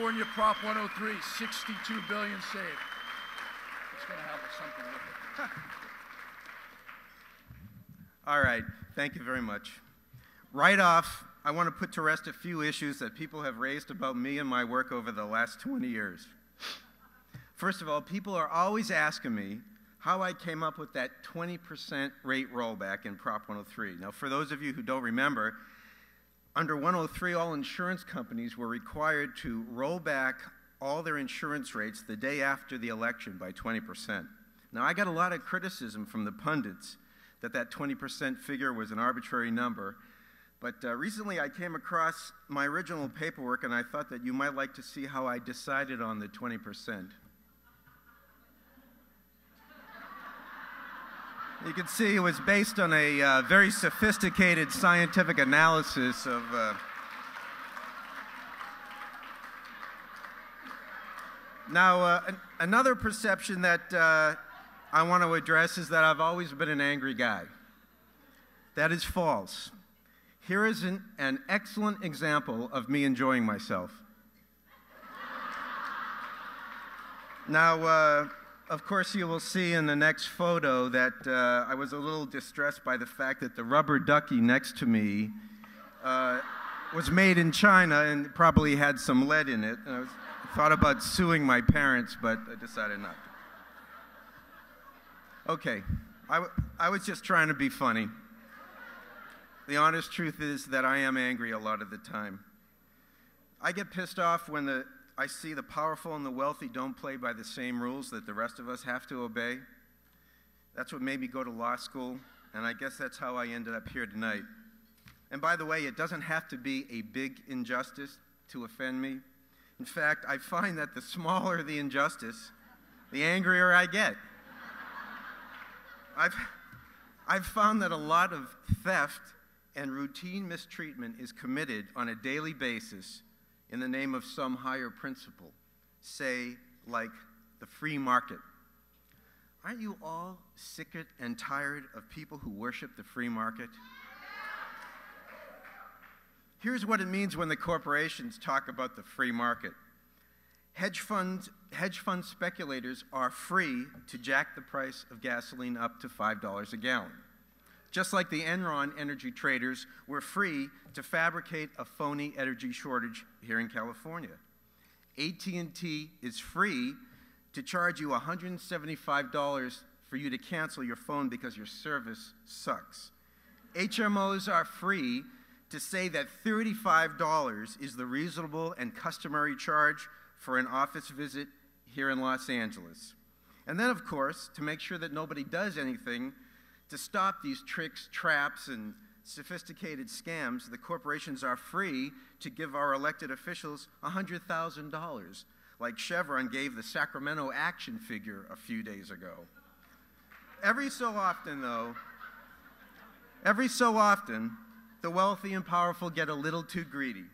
California Prop 103, 62 billion saved. It's going to have something with it. All right, thank you very much. Right off, I want to put to rest a few issues that people have raised about me and my work over the last 20 years. First of all, people are always asking me how I came up with that 20% rate rollback in Prop 103. Now, for those of you who don't remember, under 103, all insurance companies were required to roll back all their insurance rates the day after the election by 20%. Now, I got a lot of criticism from the pundits that that 20% figure was an arbitrary number, but recently I came across my original paperwork and I thought that you might like to see how I decided on the 20%. You can see it was based on a very sophisticated scientific analysis of Now, another perception that I want to address is that I've always been an angry guy. That is false. Here is an excellent example of me enjoying myself. Now, of course, you will see in the next photo that I was a little distressed by the fact that the rubber ducky next to me was made in China and probably had some lead in it. And I thought about suing my parents, but I decided not to. Okay, I was just trying to be funny. The honest truth is that I am angry a lot of the time. I get pissed off when I see the powerful and the wealthy don't play by the same rules that the rest of us have to obey. That's what made me go to law school, and I guess that's how I ended up here tonight. And by the way, it doesn't have to be a big injustice to offend me. In fact, I find that the smaller the injustice, the angrier I get. I've found that a lot of theft and routine mistreatment is committed on a daily basis in the name of some higher principle, say, like the free market. Aren't you all sick and tired of people who worship the free market? Here's what it means when the corporations talk about the free market. Hedge fund speculators are free to jack the price of gasoline up to $5 a gallon. Just like the Enron energy traders were free to fabricate a phony energy shortage here in California. AT&T is free to charge you $175 for you to cancel your phone because your service sucks. HMOs are free to say that $35 is the reasonable and customary charge for an office visit here in Los Angeles. And then, of course, to make sure that nobody does anything to stop these tricks, traps, and sophisticated scams, the corporations are free to give our elected officials $100,000, like Chevron gave the Sacramento action figure a few days ago. Every so often, though, the wealthy and powerful get a little too greedy,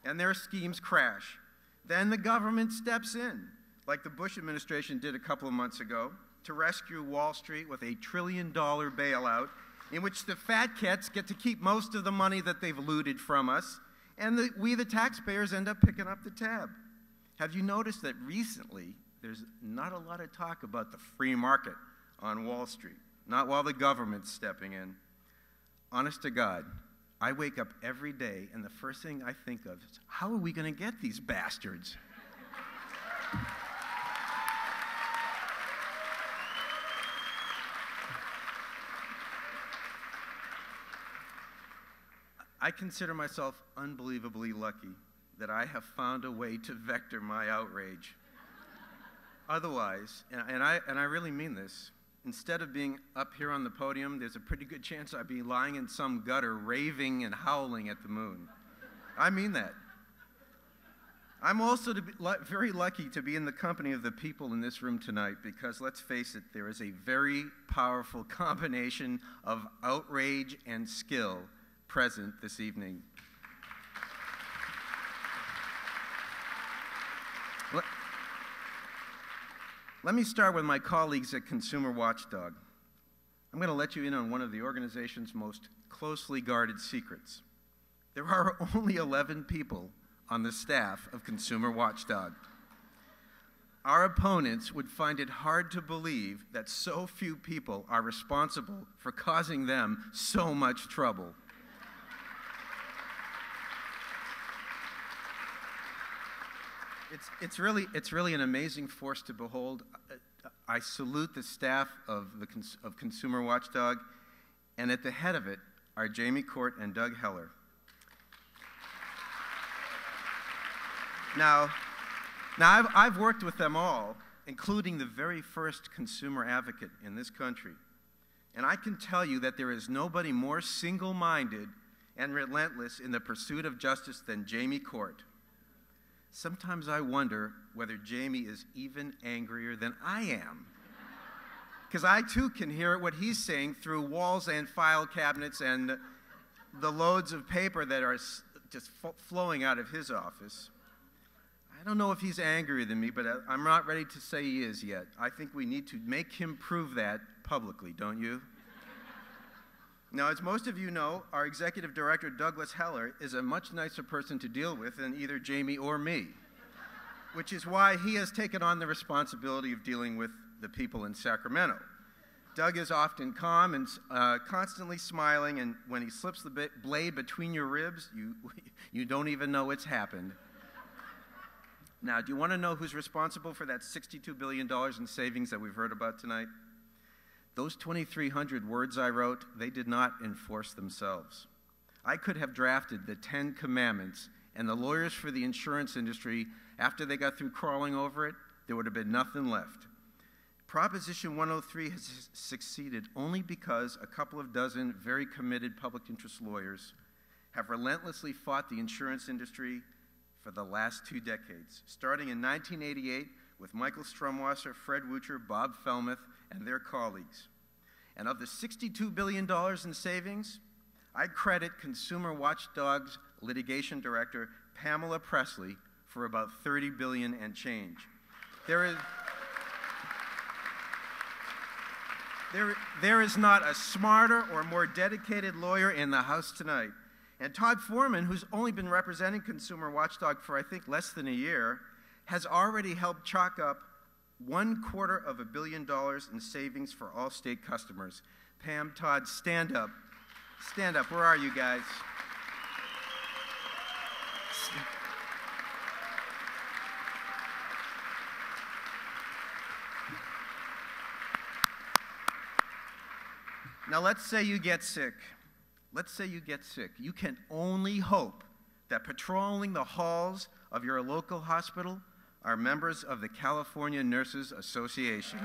and their schemes crash. Then the government steps in, like the Bush administration did a couple of months ago, to rescue Wall Street with a $1 trillion bailout in which the fat cats get to keep most of the money that they've looted from us, and we, the taxpayers, end up picking up the tab. Have you noticed that recently there's not a lot of talk about the free market on Wall Street? Not while the government's stepping in. Honest to God, I wake up every day and the first thing I think of is, how are we going to get these bastards? I consider myself unbelievably lucky that I have found a way to vector my outrage. Otherwise, and I really mean this, instead of being up here on the podium, there's a pretty good chance I'd be lying in some gutter raving and howling at the moon. I mean that. I'm also very lucky to be in the company of the people in this room tonight because, let's face it, there is a very powerful combination of outrage and skill present this evening. Let me start with my colleagues at Consumer Watchdog. I'm going to let you in on one of the organization's most closely guarded secrets. There are only 11 people on the staff of Consumer Watchdog. Our opponents would find it hard to believe that so few people are responsible for causing them so much trouble. It's really an amazing force to behold. I salute the staff of Consumer Watchdog, and at the head of it are Jamie Court and Doug Heller. Now I've worked with them all, including the very first consumer advocate in this country, and I can tell you that there is nobody more single-minded and relentless in the pursuit of justice than Jamie Court. Sometimes I wonder whether Jamie is even angrier than I am, because I too can hear what he's saying through walls and file cabinets and the loads of paper that are just flowing out of his office. I don't know if he's angrier than me, but I'm not ready to say he is yet. I think we need to make him prove that publicly, don't you? Now, as most of you know, our executive director, Douglas Heller, is a much nicer person to deal with than either Jamie or me, which is why he has taken on the responsibility of dealing with the people in Sacramento. Doug is often calm and constantly smiling, and when he slips the blade between your ribs, you don't even know it's happened. Now, do you want to know who's responsible for that $62 billion in savings that we've heard about tonight? Those 2,300 words I wrote, they did not enforce themselves. I could have drafted the 10 Commandments, and the lawyers for the insurance industry, after they got through crawling over it, there would have been nothing left. Proposition 103 has succeeded only because a couple of dozen very committed public interest lawyers have relentlessly fought the insurance industry for the last 2 decades, starting in 1988 with Michael Strumwasser, Fred Wucher, Bob Felmuth, and their colleagues. And of the $62 billion in savings, I credit Consumer Watchdog's litigation director, Pamela Presley, for about $30 billion and change. There is not a smarter or more dedicated lawyer in the House tonight. And Todd Foreman, who's only been representing Consumer Watchdog for, I think, less than a year, has already helped chalk up $250 million in savings for all state customers. Pam, Todd, stand up. Stand up. Where are you guys? Now, let's say you get sick. Let's say you get sick. You can only hope that patrolling the halls of your local hospital are members of the California Nurses Association.